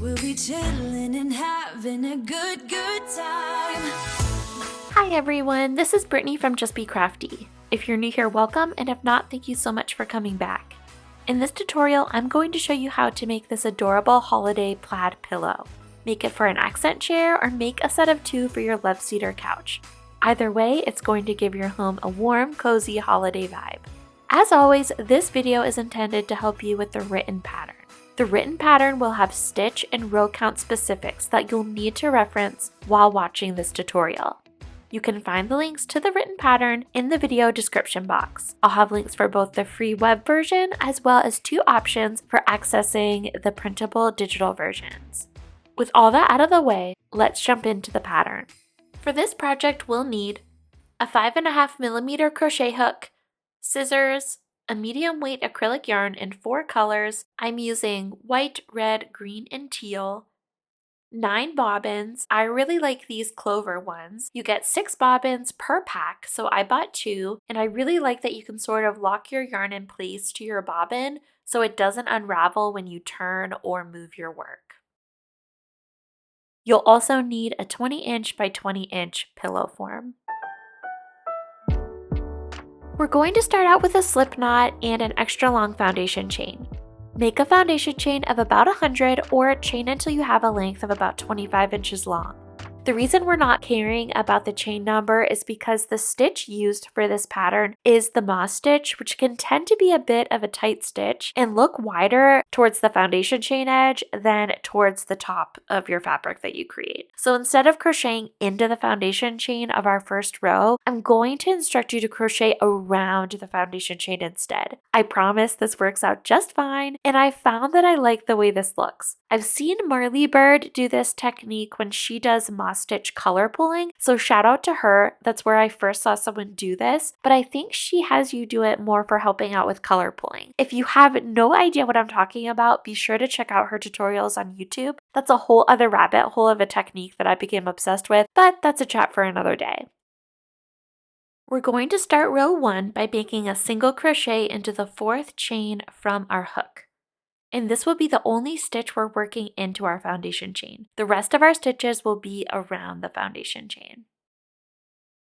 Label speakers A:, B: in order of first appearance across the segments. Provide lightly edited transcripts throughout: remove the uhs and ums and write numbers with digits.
A: We'll be chilling and having a good time.
B: Hi everyone, this is Brittany from Just Be Crafty. If you're new here, welcome, and if not, thank you so much for coming back. In this tutorial, I'm going to show you how to make this adorable holiday plaid pillow. Make it for an accent chair or make a set of 2 for your love seat or couch. Either way, it's going to give your home a warm, cozy holiday vibe. As always, this video is intended to help you with the written pattern. The written pattern will have stitch and row count specifics that you'll need to reference while watching this tutorial. You can find the links to the written pattern in the video description box. I'll have links for both the free web version as well as 2 options for accessing the printable digital versions. With all that out of the way, let's jump into the pattern. For this project, we'll need a 5.5mm crochet hook, scissors, a medium weight acrylic yarn in 4 colors. I'm using white, red, green, and teal. 9 bobbins. I really like these clover ones. You get 6 bobbins per pack, so I bought 2, and I really like that you can sort of lock your yarn in place to your bobbin so it doesn't unravel when you turn or move your work. You'll also need a 20-inch by 20-inch pillow form. We're going to start out with a slip knot and an extra long foundation chain. Make a foundation chain of about 100 or chain until you have a length of about 25 inches long. The reason we're not caring about the chain number is because the stitch used for this pattern is the moss stitch, which can tend to be a bit of a tight stitch and look wider towards the foundation chain edge than towards the top of your fabric that you create. So instead of crocheting into the foundation chain of our first row, I'm going to instruct you to crochet around the foundation chain instead. I promise this works out just fine, and I found that I like the way this looks. I've seen Marley Bird do this technique when she does moss stitch color pulling, so shout out to her. That's where I first saw someone do this, but I think she has you do it more for helping out with color pulling. If you have no idea what I'm talking about, be sure to check out her tutorials on YouTube. That's a whole other rabbit hole of a technique that I became obsessed with, but that's a chat for another day. We're going to start row 1 by making a single crochet into the 4th chain from our hook. And this will be the only stitch we're working into our foundation chain. The rest of our stitches will be around the foundation chain.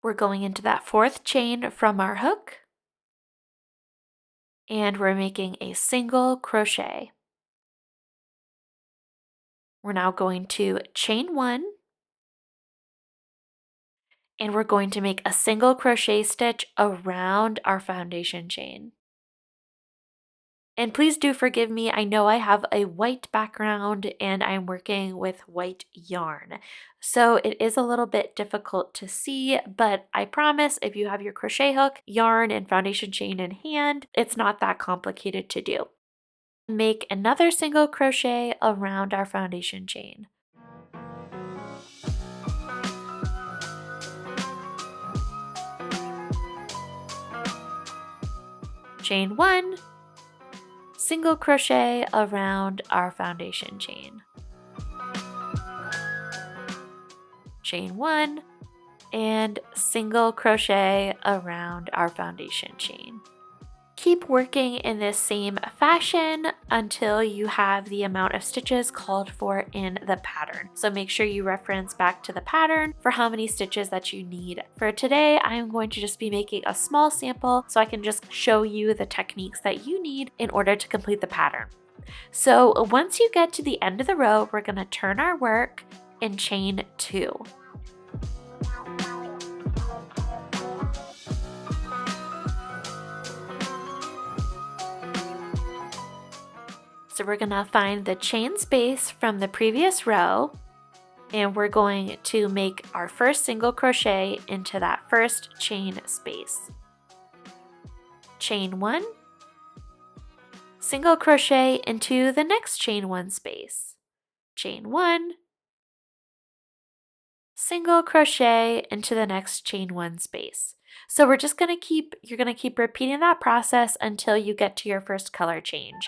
B: We're going into that 4th chain from our hook, and we're making a single crochet. We're now going to chain 1, and we're going to make a single crochet stitch around our foundation chain. And please do forgive me, I know I have a white background and I'm working with white yarn. So it is a little bit difficult to see, but I promise if you have your crochet hook, yarn, and foundation chain in hand, it's not that complicated to do. Make another single crochet around our foundation chain. Chain 1. Single crochet around our foundation chain. Chain 1 and single crochet around our foundation chain. Keep working in this same fashion until you have the amount of stitches called for in the pattern. So make sure you reference back to the pattern for how many stitches that you need. For today, I'm going to just be making a small sample so I can just show you the techniques that you need in order to complete the pattern. So once you get to the end of the row, we're going to turn our work and chain 2. So we're going to find the chain space from the previous row, and we're going to make our first single crochet into that first chain space. Chain 1, single crochet into the next chain 1 space. Chain 1, single crochet into the next chain 1 space. So we're just going to you're going to keep repeating that process until you get to your first color change.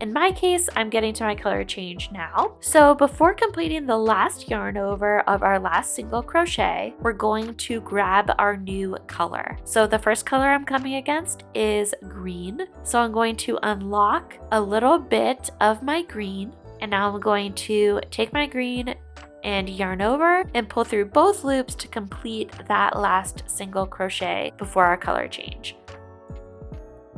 B: In my case, I'm getting to my color change now. So before completing the last yarn over of our last single crochet, we're going to grab our new color. So the first color I'm coming against is green. So I'm going to unlock a little bit of my green, and now I'm going to take my green and yarn over and pull through both loops to complete that last single crochet before our color change.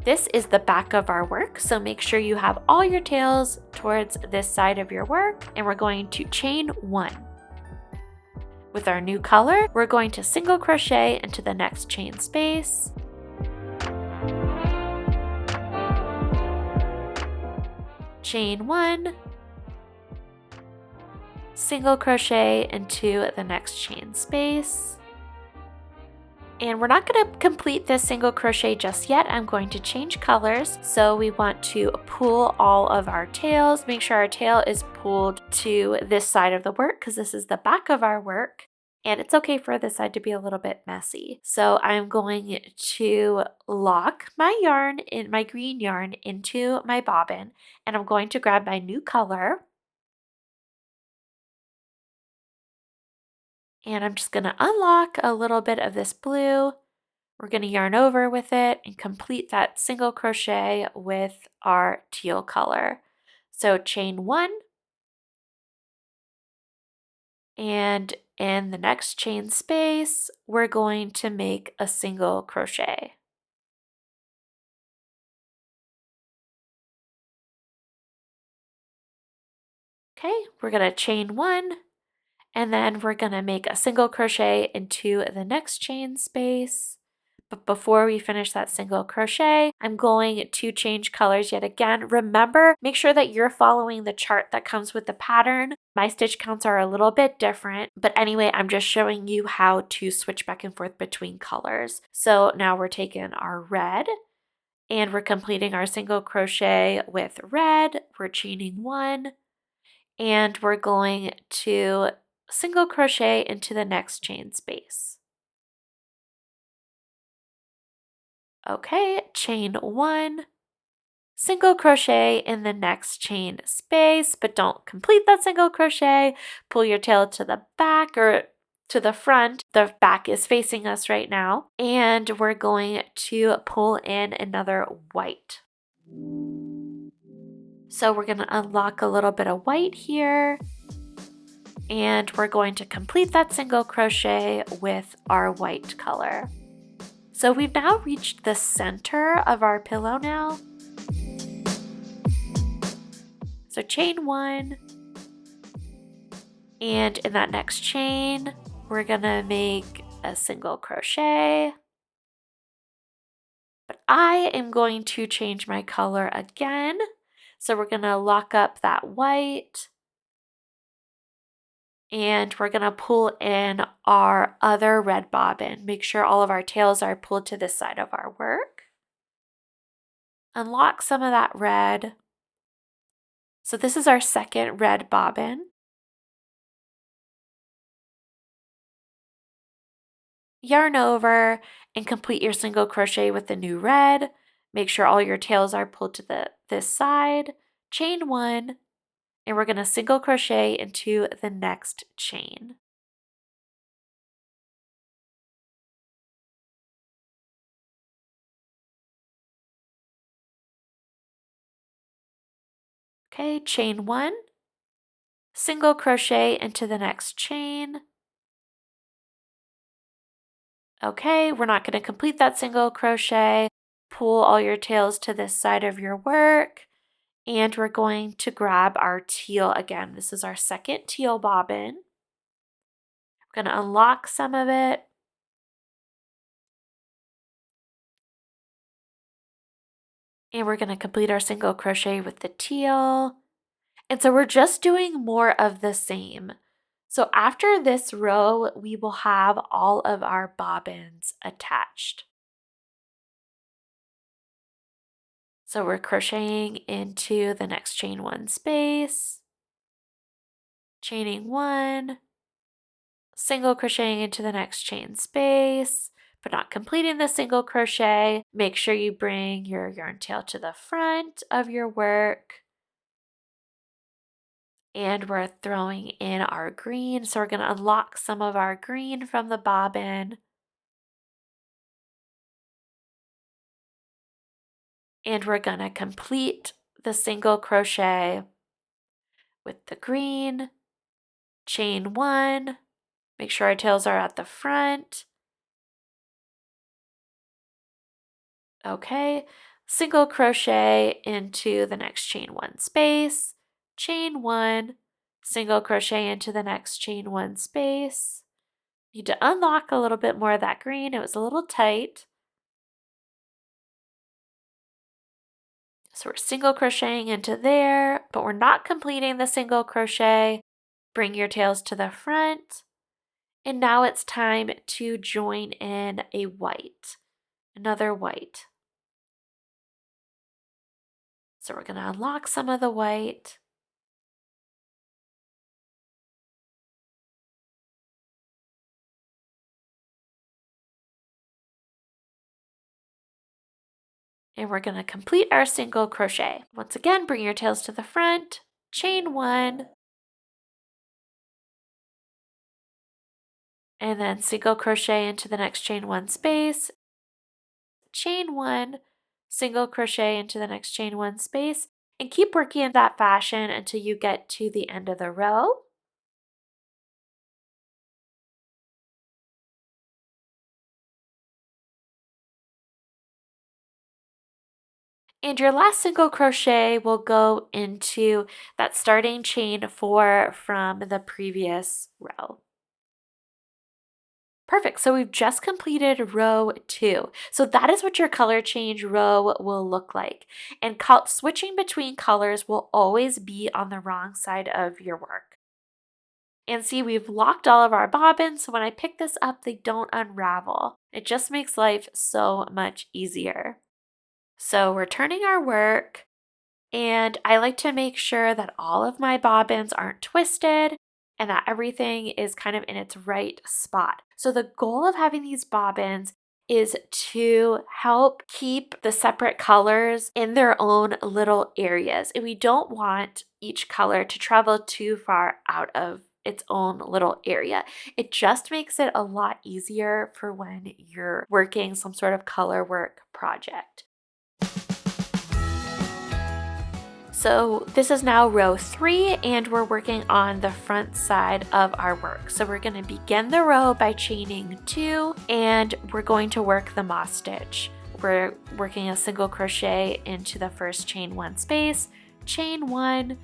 B: This is the back of our work, so make sure you have all your tails towards this side of your work, and we're going to chain 1. With our new color, we're going to single crochet into the next chain space, chain 1, single crochet into the next chain space. And we're not going to complete this single crochet just yet. I'm going to change colors. So we want to pull all of our tails. Make sure our tail is pulled to this side of the work because this is the back of our work. And it's okay for this side to be a little bit messy. So I'm going to lock my yarn, my green yarn, into my bobbin. And I'm going to grab my new color. And I'm just going to unlock a little bit of this blue. We're going to yarn over with it and complete that single crochet with our teal color. So chain 1, and in the next chain space, we're going to make a single crochet. Okay, we're going to chain 1, and then we're going to make a single crochet into the next chain space. But before we finish that single crochet, I'm going to change colors yet again. Remember, make sure that you're following the chart that comes with the pattern. My stitch counts are a little bit different, but anyway, I'm just showing you how to switch back and forth between colors. So now we're taking our red and we're completing our single crochet with red. We're chaining 1 and we're going to single crochet into the next chain space. Okay, chain 1, single crochet in the next chain space, but don't complete that single crochet. Pull your tail to the back or to the front. The back is facing us right now. And we're going to pull in another white. So we're going to unlock a little bit of white here. And we're going to complete that single crochet with our white color. So we've now reached the center of our pillow now. So chain 1, and in that next chain, we're gonna make a single crochet. But I am going to change my color again. So we're gonna lock up that white, and we're gonna pull in our other red bobbin. Make sure all of our tails are pulled to this side of our work. Unlock some of that red. So this is our second red bobbin. Yarn over and complete your single crochet with the new red. Make sure all your tails are pulled to this side. Chain 1, and we're going to single crochet into the next chain. Okay, chain 1, single crochet into the next chain. Okay, we're not going to complete that single crochet. Pull all your tails to this side of your work, and we're going to grab our teal again. This is our second teal bobbin. We're going to unlock some of it. And we're going to complete our single crochet with the teal. And so we're just doing more of the same. So after this row, we will have all of our bobbins attached. So we're crocheting into the next chain 1 space, chaining 1, single crocheting into the next chain space, but not completing the single crochet. Make sure you bring your yarn tail to the front of your work. And we're throwing in our green. So we're going to unlock some of our green from the bobbin. And we're going to complete the single crochet with the green, chain 1, make sure our tails are at the front. Okay, single crochet into the next chain 1 space, chain 1, single crochet into the next chain 1 space. Need to unlock a little bit more of that green, it was a little tight. So we're single crocheting into there, but we're not completing the single crochet. Bring your tails to the front. And now it's time to join in a white, another white. So we're going to unlock some of the white. And we're going to complete our single crochet. Once again, bring your tails to the front, chain 1, and then single crochet into the next chain 1 space, chain 1, single crochet into the next chain 1 space, and keep working in that fashion until you get to the end of the row. And your last single crochet will go into that starting chain 4 from the previous row. Perfect, so we've just completed row 2. So that is what your color change row will look like. And switching between colors will always be on the wrong side of your work. And see, we've locked all of our bobbins, so when I pick this up, they don't unravel. It just makes life so much easier. So we're turning our work, and I like to make sure that all of my bobbins aren't twisted and that everything is kind of in its right spot. So the goal of having these bobbins is to help keep the separate colors in their own little areas. And we don't want each color to travel too far out of its own little area. It just makes it a lot easier for when you're working some sort of color work project. So this is now row 3 and we're working on the front side of our work. So we're going to begin the row by chaining 2 and we're going to work the moss stitch. We're working a single crochet into the first chain 1 space, chain 1,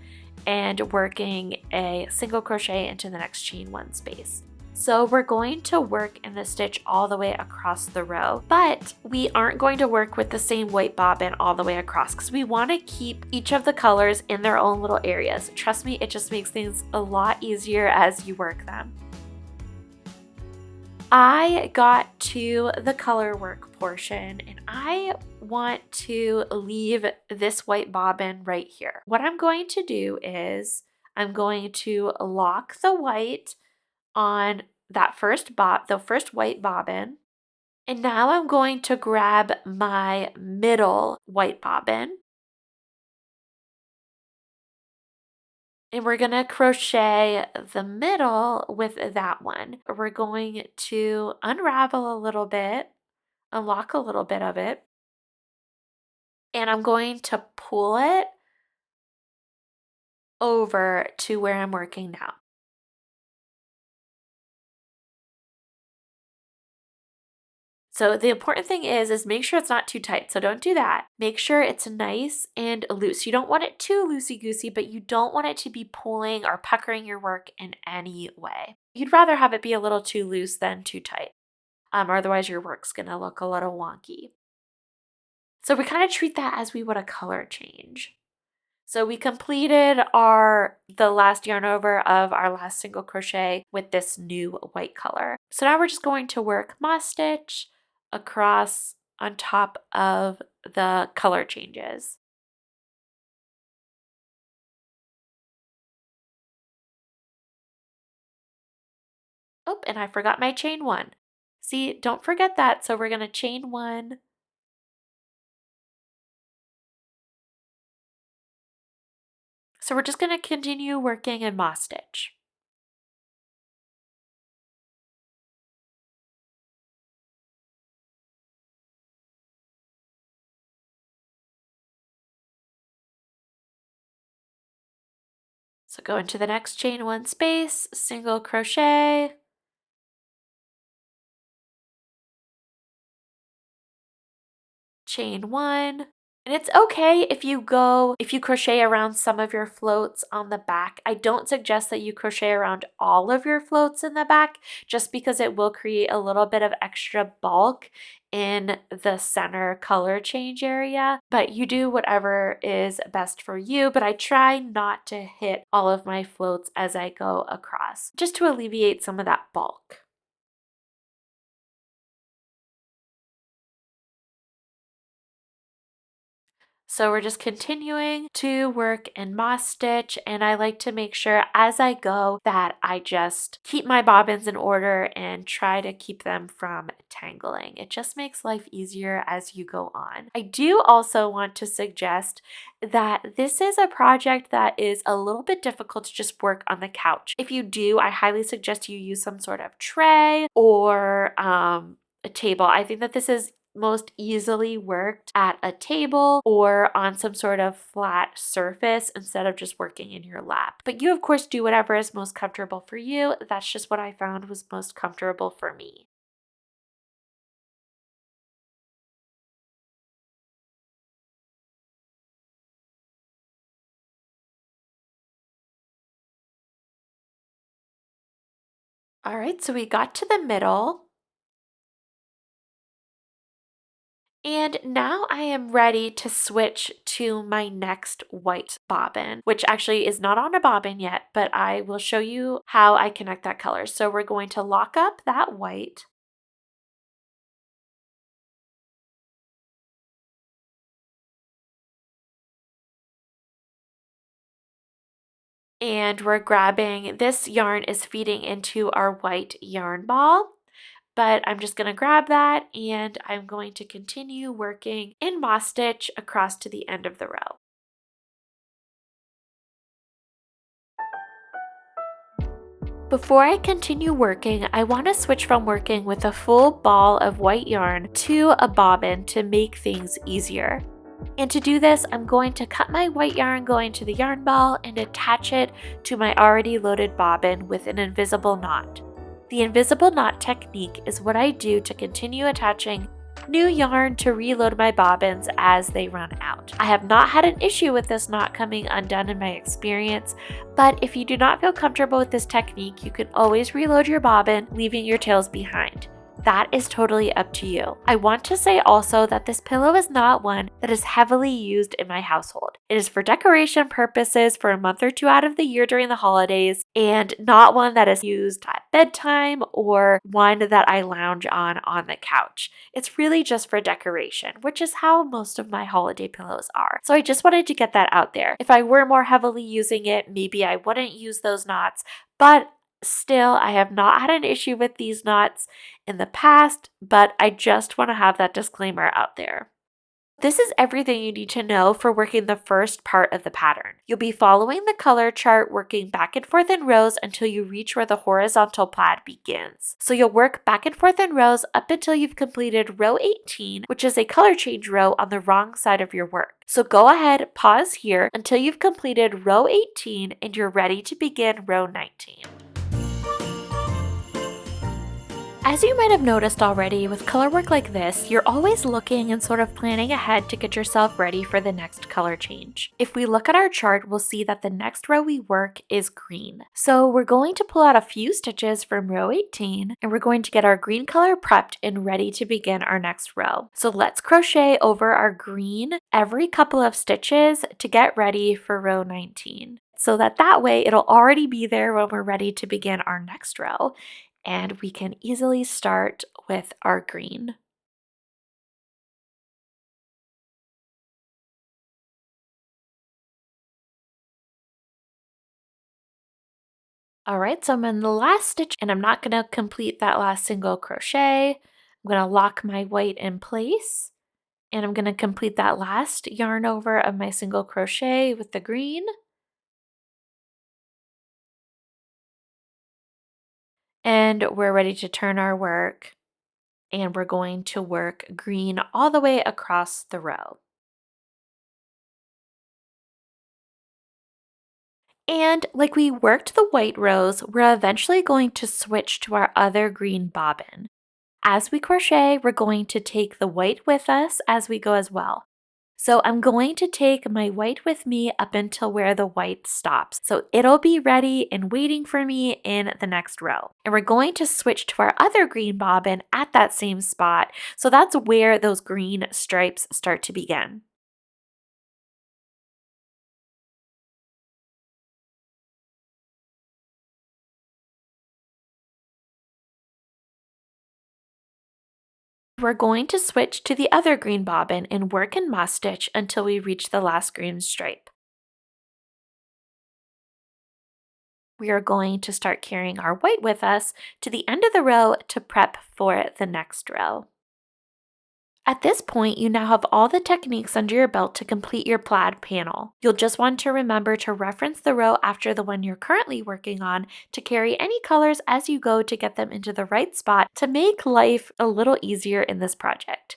B: and working a single crochet into the next chain 1 space. So we're going to work in the stitch all the way across the row, but we aren't going to work with the same white bobbin all the way across because we want to keep each of the colors in their own little areas. Trust me, it just makes things a lot easier as you work them. I got to the color work portion and I want to leave this white bobbin right here. What I'm going to do is I'm going to lock the white on that the first white bobbin. And now I'm going to grab my middle white bobbin. And we're going to crochet the middle with that one. We're going to unravel a little bit, unlock a little bit of it. And I'm going to pull it over to where I'm working now. So the important thing is make sure it's not too tight. So don't do that. Make sure it's nice and loose. You don't want it too loosey-goosey, but you don't want it to be pulling or puckering your work in any way. You'd rather have it be a little too loose than too tight. Or otherwise your work's gonna look a little wonky. So we kind of treat that as we would a color change. So we completed the last yarn over of our last single crochet with this new white color. So now we're just going to work moss stitch across on top of the color changes. Oh, and I forgot my chain 1. See, don't forget that. So we're going to chain 1. So So we're just going to continue working in moss stitch. So go into the next chain one space, single crochet, chain one. And it's okay if you crochet around some of your floats on the back. I don't suggest that you crochet around all of your floats in the back just because it will create a little bit of extra bulk in the center color change area, but you do whatever is best for you. But I try not to hit all of my floats as I go across just to alleviate some of that bulk. So we're just continuing to work in moss stitch, and I like to make sure as I go that I just keep my bobbins in order and try to keep them from tangling. It just makes life easier as you go on. I do also want to suggest that this is a project that is a little bit difficult to just work on the couch. If you do, I highly suggest you use some sort of tray or a table. I think that this is most easily worked at a table or on some sort of flat surface instead of just working in your lap. But you, of course, do whatever is most comfortable for you. That's just what I found was most comfortable for me. All right, so we got to the middle. And now I am ready to switch to my next white bobbin, which actually is not on a bobbin yet, but I will show you how I connect that color. So we're going to lock up that white. And we're grabbing, this yarn is feeding into our white yarn ball. But I'm just going to grab that and I'm going to continue working in moss stitch across to the end of the row. Before I continue working, I want to switch from working with a full ball of white yarn to a bobbin to make things easier. And to do this, I'm going to cut my white yarn going to the yarn ball and attach it to my already loaded bobbin with an invisible knot. The invisible knot technique is what I do to continue attaching new yarn to reload my bobbins as they run out. I have not had an issue with this knot coming undone in my experience, but if you do not feel comfortable with this technique, you can always reload your bobbin, leaving your tails behind. That is totally up to you. I want to say also that this pillow is not one that is heavily used in my household. It is for decoration purposes for a month or two out of the year during the holidays, and not one that is used at bedtime or one that I lounge on the couch. It's really just for decoration, which is how most of my holiday pillows are. So I just wanted to get that out there. If I were more heavily using it, maybe I wouldn't use those knots, but still, I have not had an issue with these knots in the past, but I just want to have that disclaimer out there. This is everything you need to know for working the first part of the pattern. You'll be following the color chart, working back and forth in rows until you reach where the horizontal plaid begins. So you'll work back and forth in rows up until you've completed row 18, which is a color change row on the wrong side of your work. So go ahead, pause here until you've completed row 18 and you're ready to begin row 19. As you might have noticed already, with color work like this, you're always looking and sort of planning ahead to get yourself ready for the next color change. If we look at our chart, we'll see that the next row we work is green. So we're going to pull out a few stitches from row 18, and we're going to get our green color prepped and ready to begin our next row. So let's crochet over our green every couple of stitches to get ready for row 19. So that way it'll already be there when we're ready to begin our next row. And we can easily start with our green. All right, so I'm in the last stitch and I'm not going to complete that last single crochet. I'm going to lock my white in place and I'm going to complete that last yarn over of my single crochet with the green. And we're ready to turn our work, and we're going to work green all the way across the row. And like we worked the white rows, we're eventually going to switch to our other green bobbin. As we crochet, we're going to take the white with us as we go as well. So I'm going to take my white with me up until where the white stops. So it'll be ready and waiting for me in the next row. And we're going to switch to our other green bobbin at that same spot. So that's where those green stripes start to begin. We're going to switch to the other green bobbin and work in moss stitch until we reach the last green stripe. We are going to start carrying our white with us to the end of the row to prep for the next row. At this point, you now have all the techniques under your belt to complete your plaid panel. You'll just want to remember to reference the row after the one you're currently working on to carry any colors as you go to get them into the right spot to make life a little easier in this project.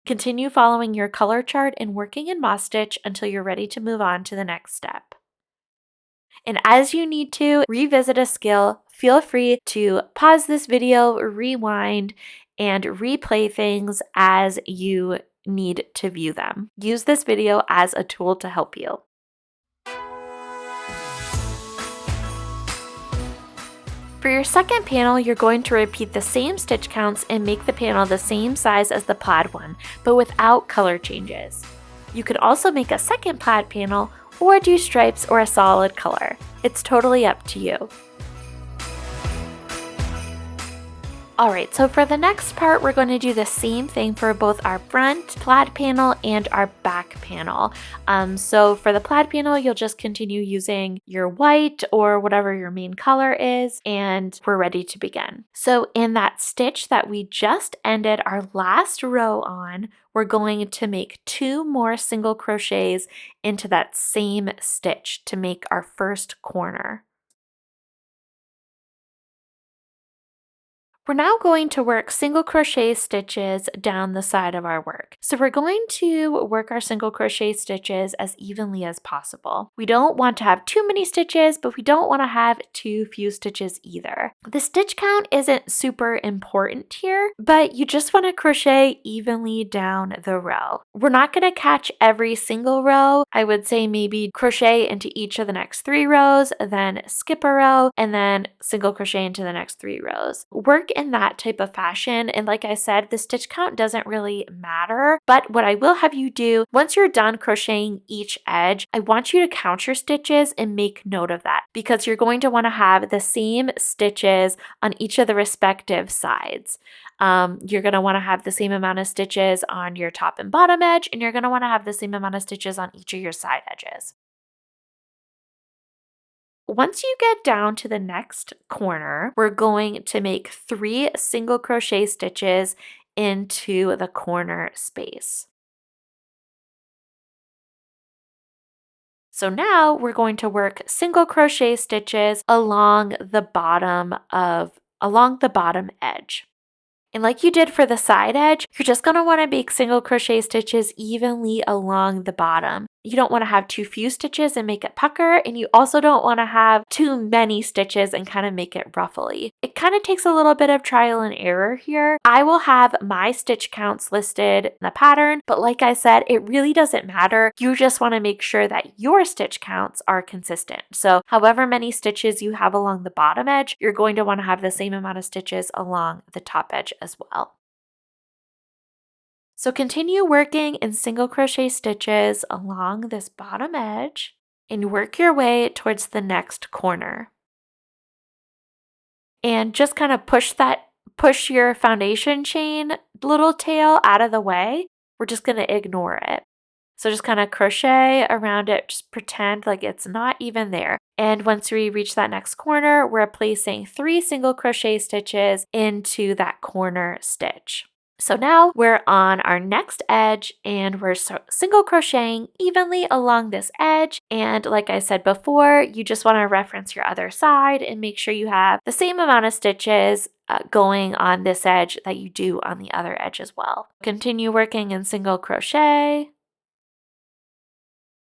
B: Continue following your color chart and working in moss stitch until you're ready to move on to the next step. And as you need to revisit a skill, feel free to pause this video, rewind, and replay things as you need to view them. Use this video as a tool to help you. For your second panel, you're going to repeat the same stitch counts and make the panel the same size as the plaid one, but without color changes. You could also make a second plaid panel or do stripes or a solid color. It's totally up to you. Alright, so for the next part, we're going to do the same thing for both our front plaid panel and our back panel. So for the plaid panel, you'll just continue using your white or whatever your main color is, and we're ready to begin. So in that stitch that we just ended our last row on, we're going to make 2 more single crochets into that same stitch to make our first corner. We're now going to work single crochet stitches down the side of our work. So we're going to work our single crochet stitches as evenly as possible. We don't want to have too many stitches, but we don't want to have too few stitches either. The stitch count isn't super important here, but you just want to crochet evenly down the row. We're not going to catch every single row. I would say maybe crochet into each of the next 3 rows, then skip a row, and then single crochet into the next 3 rows. Work in that type of fashion, and like I said, the stitch count doesn't really matter, but what I will have you do once you're done crocheting each edge, I want you to count your stitches and make note of that because you're going to want to have the same stitches on each of the respective sides. You're going to want to have the same amount of stitches on your top and bottom edge, and you're going to want to have the same amount of stitches on each of your side edges. Once you get down to the next corner, we're going to make 3 single crochet stitches into the corner space. So now we're going to work single crochet stitches along the bottom edge. And like you did for the side edge, you're just going to want to make single crochet stitches evenly along the bottom. You don't want to have too few stitches and make it pucker, and you also don't want to have too many stitches and kind of make it ruffly. It kind of takes a little bit of trial and error here. I will have my stitch counts listed in the pattern, but like I said, it really doesn't matter. You just want to make sure that your stitch counts are consistent. So however many stitches you have along the bottom edge, you're going to want to have the same amount of stitches along the top edge as well. So continue working in single crochet stitches along this bottom edge and work your way towards the next corner. And just kind of push your foundation chain little tail out of the way. We're just going to ignore it. So just kind of crochet around it, just pretend like it's not even there. And once we reach that next corner, we're placing 3 single crochet stitches into that corner stitch. So now we're on our next edge and we're single crocheting evenly along this edge. And like I said before, you just want to reference your other side and make sure you have the same amount of stitches going on this edge that you do on the other edge as well. Continue working in single crochet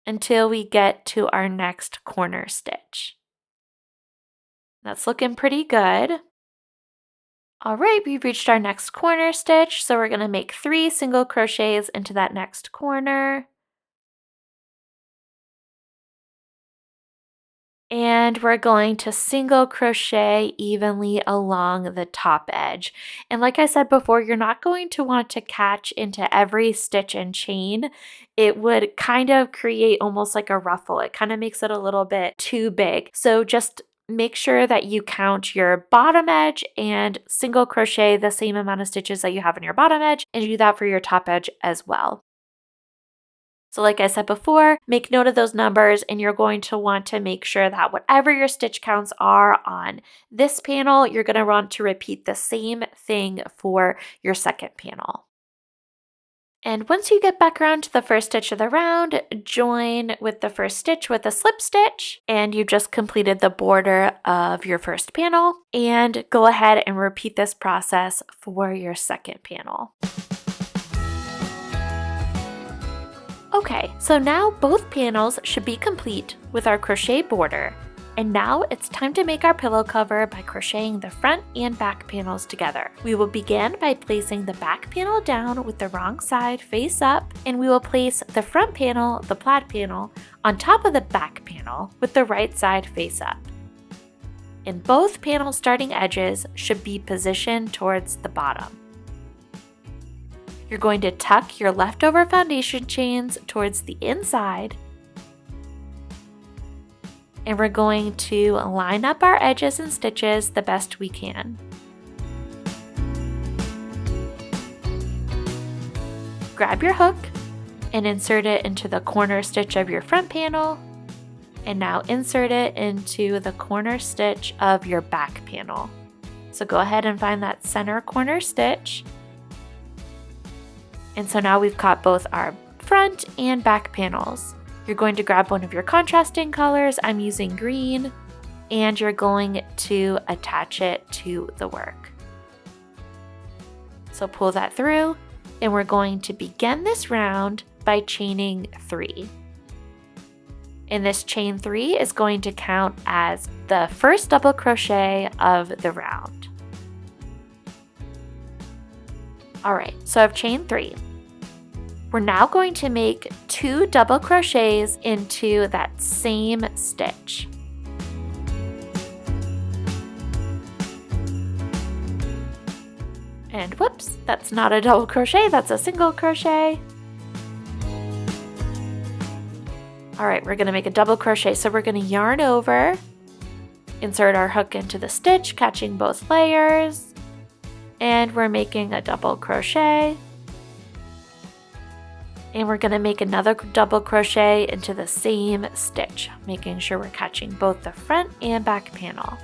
B: until we get to our next corner stitch. That's looking pretty good. All right, we've reached our next corner stitch, so we're going to make 3 single crochets into that next corner. And we're going to single crochet evenly along the top edge. And like I said before, you're not going to want to catch into every stitch and chain. It would kind of create almost like a ruffle. It kind of makes it a little bit too big. So just make sure that you count your bottom edge and single crochet the same amount of stitches that you have on your bottom edge, and do that for your top edge as well. So like I said before, make note of those numbers, and you're going to want to make sure that whatever your stitch counts are on this panel, you're going to want to repeat the same thing for your second panel. And once you get back around to the first stitch of the round, join with the first stitch with a slip stitch, and you just completed the border of your first panel. And go ahead and repeat this process for your second panel. Okay, so now both panels should be complete with our crochet border. And now it's time to make our pillow cover by crocheting the front and back panels together. We will begin by placing the back panel down with the wrong side face up, and we will place the front panel, the plaid panel, on top of the back panel with the right side face up. And both panel starting edges should be positioned towards the bottom. You're going to tuck your leftover foundation chains towards the inside, and we're going to line up our edges and stitches the best we can. Grab your hook and insert it into the corner stitch of your front panel, and now insert it into the corner stitch of your back panel. So go ahead and find that center corner stitch. And so now we've got both our front and back panels. You're going to grab one of your contrasting colors. I'm using green, and you're going to attach it to the work. So pull that through, and we're going to begin this round by chaining 3. And this chain 3 is going to count as the first double crochet of the round. All right, so I've chained 3. We're now going to make 2 double crochets into that same stitch. And whoops, that's not a double crochet, that's a single crochet. All right, we're gonna make a double crochet. So we're gonna yarn over, insert our hook into the stitch, catching both layers, and we're making a double crochet. And we're going to make another double crochet into the same stitch, making sure we're catching both the front and back panel.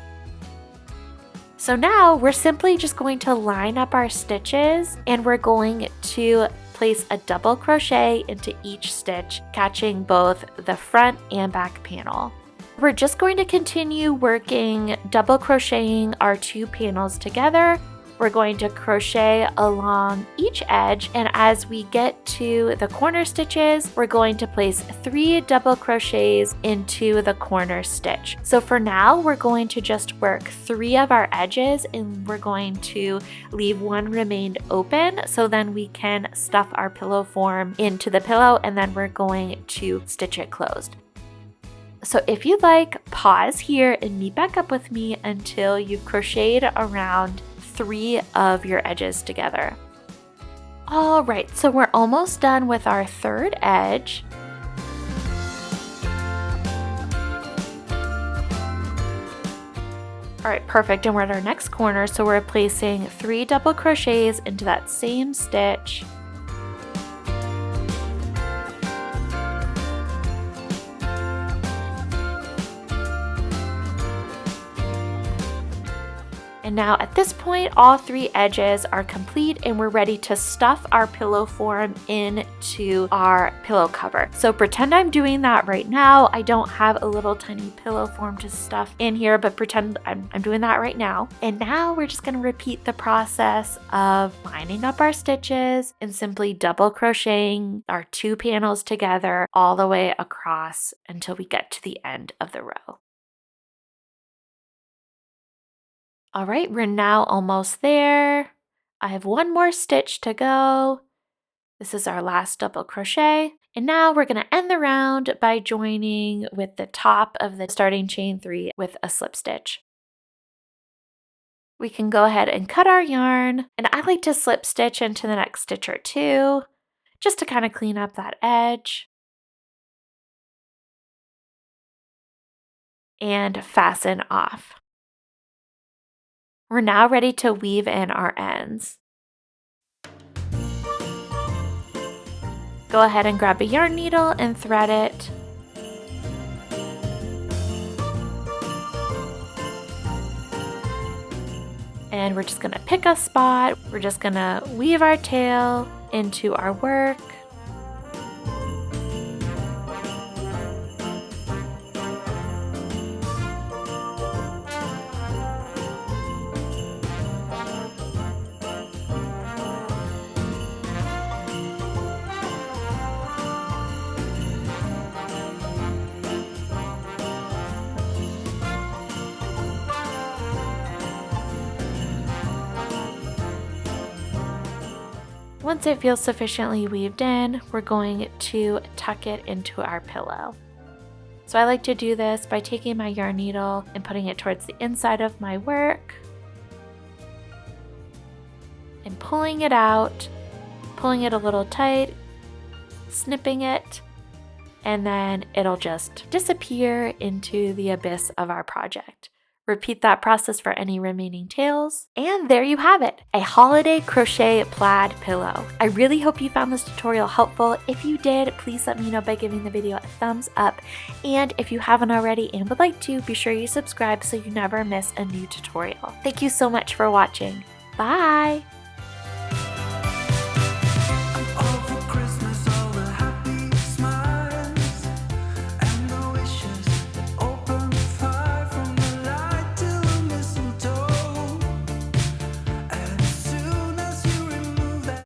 B: So now we're simply just going to line up our stitches, and we're going to place a double crochet into each stitch, catching both the front and back panel. We're just going to continue working double crocheting our 2 panels together. We're going to crochet along each edge, and as we get to the corner stitches, we're going to place 3 double crochets into the corner stitch. So for now, we're going to just work 3 of our edges, and we're going to leave 1 remained open, so then we can stuff our pillow form into the pillow, and then we're going to stitch it closed. So if you'd like, pause here and meet back up with me until you've crocheted around 3 of your edges together. All right, so we're almost done with our 3rd edge. All right, perfect, and we're at our next corner, so we're placing 3 double crochets into that same stitch. And now at this point, all 3 edges are complete and we're ready to stuff our pillow form into our pillow cover. So pretend I'm doing that right now. I don't have a little tiny pillow form to stuff in here, but pretend I'm doing that right now. And now we're just gonna repeat the process of lining up our stitches and simply double crocheting our 2 panels together all the way across until we get to the end of the row. All right, we're now almost there. I have 1 more stitch to go. This is our last double crochet. And now we're going to end the round by joining with the top of the starting chain 3 with a slip stitch. We can go ahead and cut our yarn, and I like to slip stitch into the next stitch or 2 just to kind of clean up that edge. And fasten off. We're now ready to weave in our ends. Go ahead and grab a yarn needle and thread it. And we're just gonna pick a spot. We're just gonna weave our tail into our work. Once it feels sufficiently weaved in, we're going to tuck it into our pillow. So I like to do this by taking my yarn needle and putting it towards the inside of my work and pulling it out, pulling it a little tight, snipping it, and then it'll just disappear into the abyss of our project. Repeat that process for any remaining tails. And there you have it, a holiday crochet plaid pillow. I really hope you found this tutorial helpful. If you did, please let me know by giving the video a thumbs up. And if you haven't already and would like to, be sure you subscribe so you never miss a new tutorial. Thank you so much for watching. Bye!